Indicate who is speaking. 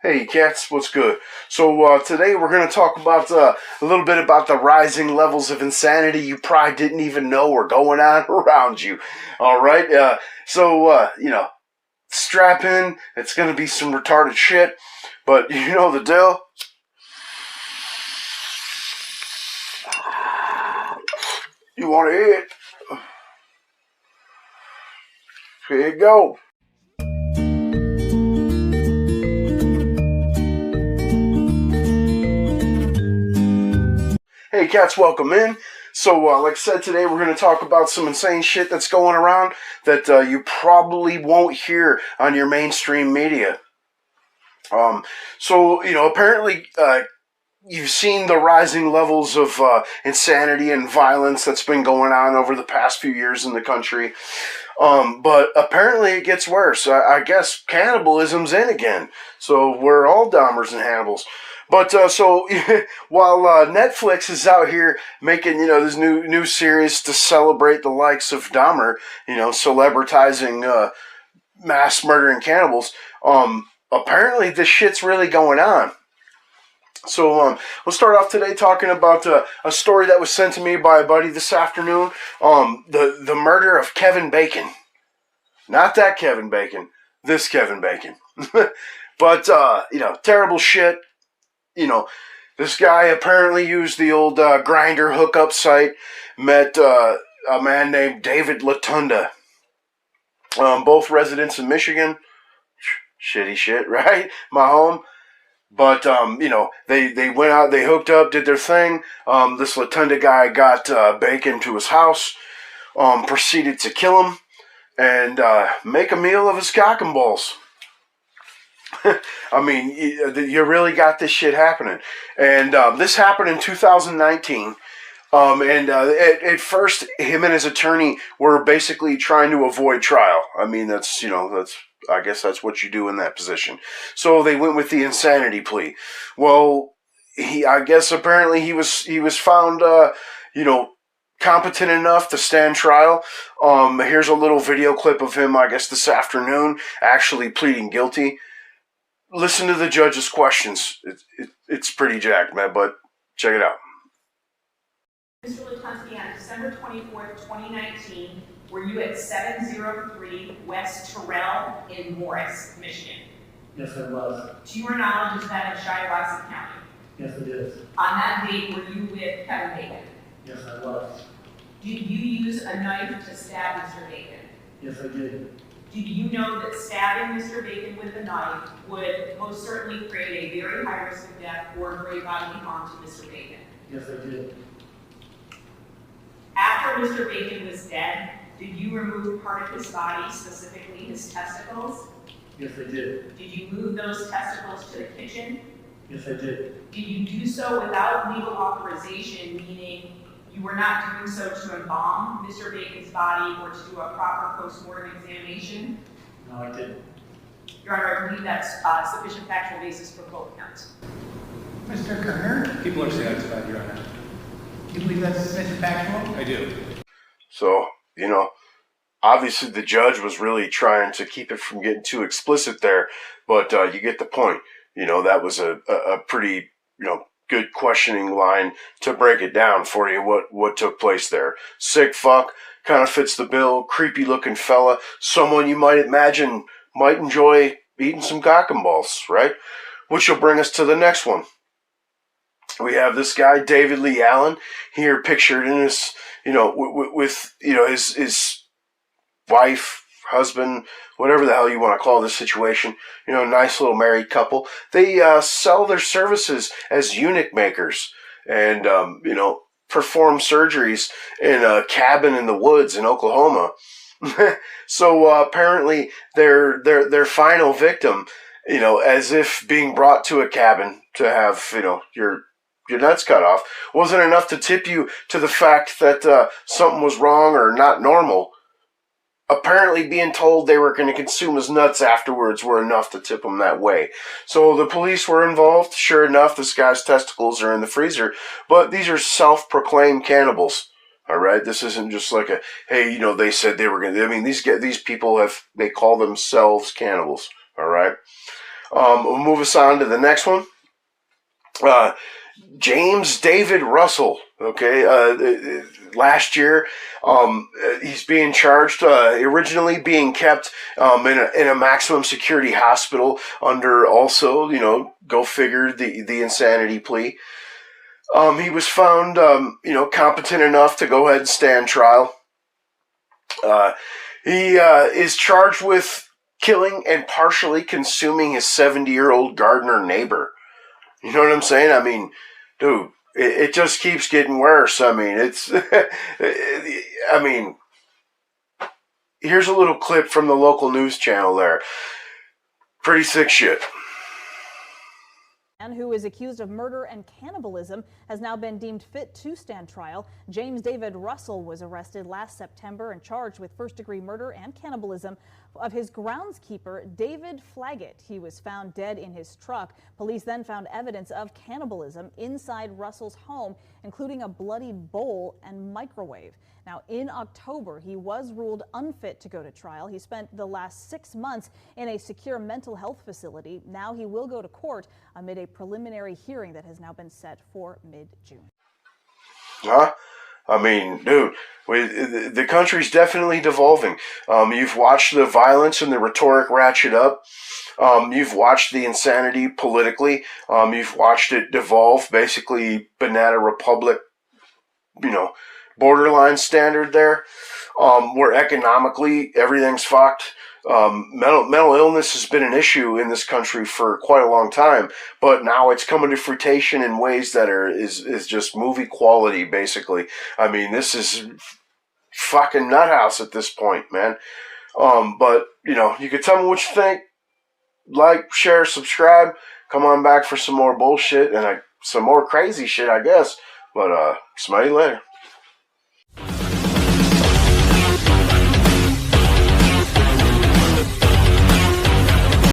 Speaker 1: Hey cats, what's good? So today we're going to talk about a little bit about the rising levels of insanity you probably didn't even know were going on around you. All right, strap in. It's going to be some retarded shit, but you know the deal. You want to hear it? Here you go. Hey cats, welcome in. So, like I said, today we're going to talk about some insane shit that's going around that you probably won't hear on your mainstream media. Apparently, you've seen the rising levels of insanity and violence that's been going on over the past few years in the country. But apparently it gets worse. I guess cannibalism's in again. So we're all Dahmers and Hannibals. But while Netflix is out here making this new series to celebrate the likes of Dahmer, celebritizing mass murdering cannibals, apparently this shit's really going on. So we'll start off today talking about a story that was sent to me by a buddy this afternoon. The murder of Kevin Bacon. Not that Kevin Bacon, this Kevin Bacon. But terrible shit. This guy apparently used the old Grindr hookup site, met a man named David Latunda. Both residents in Michigan. Shitty shit, right? My home. But, they went out, they hooked up, did their thing. This Latunda guy got Bacon to his house, proceeded to kill him, and make a meal of his cock and balls. I mean, you really got this shit happening. And this happened in 2019. At first, him and his attorney were basically trying to avoid trial. I mean, I guess that's what you do in that position. So they went with the insanity plea. Well, apparently he was found, competent enough to stand trial. Here's a little video clip of him, I guess, this afternoon, actually pleading guilty. Listen to the judge's questions. It's pretty jacked, man, but check it out.
Speaker 2: Mr. Latunda, on December 24th, 2019, were you at 703 West Terrell in Morris, Michigan?
Speaker 3: Yes, I was.
Speaker 2: To your knowledge, is that in Shiawassee County?
Speaker 3: Yes, it is.
Speaker 2: On that date, were you with Kevin Bacon?
Speaker 3: Yes, I was.
Speaker 2: Did you use a knife to stab Mr. Bacon?
Speaker 3: Yes, I did.
Speaker 2: Did you know that stabbing Mr. Bacon with a knife would most certainly create a very high risk of death or great bodily harm to Mr. Bacon?
Speaker 3: Yes, I did.
Speaker 2: After Mr. Bacon was dead, did you remove part of his body, specifically his testicles?
Speaker 3: Yes, I did.
Speaker 2: Did you move those testicles to the kitchen?
Speaker 3: Yes, I did.
Speaker 2: Did you do so without legal authorization, meaning you were not doing so to embalm Mr. Bacon's body or to do a proper post-mortem examination?
Speaker 3: No, I didn't.
Speaker 2: Your Honor, I believe that's sufficient factual basis for both counts.
Speaker 4: Mr. Kerner,
Speaker 5: People are satisfied, Your Honor.
Speaker 4: you believe that's sufficient factual?
Speaker 5: I do.
Speaker 1: So, obviously the judge was really trying to keep it from getting too explicit there, but you get the point. That was a pretty, good questioning line to break it down for you, what took place there. Sick fuck, kind of fits the bill, creepy looking fella, someone you might imagine might enjoy eating some cock and balls, right? Which will bring us to the next one. We have this guy, David Lee Allen, here pictured in his, with his wife, husband, whatever the hell you want to call this situation, nice little married couple. They sell their services as eunuch makers and, perform surgeries in a cabin in the woods in Oklahoma. So apparently their final victim, as if being brought to a cabin to have, your nuts cut off, wasn't enough to tip you to the fact that something was wrong or not normal. Apparently being told they were going to consume his nuts afterwards were enough to tip him that way. So the police were involved. Sure enough, this guy's testicles are in the freezer. But these are self-proclaimed cannibals. All right? This isn't just like hey, they said they were going to... I mean, these people they call themselves cannibals. All right? We'll move us on to the next one. James David Russell. Okay, last year, he's being charged. Originally being kept in a maximum security hospital under also, go figure, the insanity plea. He was found, competent enough to go ahead and stand trial. He is charged with killing and partially consuming his 70-year-old gardener neighbor. You know what I'm saying? I mean, dude, it just keeps getting worse. I mean, here's a little clip from the local news channel there. Pretty sick shit.
Speaker 5: Who is accused of murder and cannibalism has now been deemed fit to stand trial. James David Russell was arrested last September and charged with first-degree murder and cannibalism of his groundskeeper, David Flaggett. He was found dead in his truck. Police then found evidence of cannibalism inside Russell's home, including a bloodied bowl and microwave. Now, in October, he was ruled unfit to go to trial. He spent the last 6 months in a secure mental health facility. Now he will go to court amid a preliminary hearing that has now been set for mid-June.
Speaker 1: Huh? I mean, dude, the country's definitely devolving. You've watched the violence and the rhetoric ratchet up. You've watched the insanity politically. You've watched it devolve, basically banana republic, borderline standard there, where economically everything's fucked. Mental illness has been an issue in this country for quite a long time, but now it's coming to fruition in ways that is just movie quality, basically. I mean, this is fucking nuthouse at this point, man. But, you can tell me what you think. Like, share, subscribe. Come on back for some more bullshit and some more crazy shit, I guess. But, smell you later.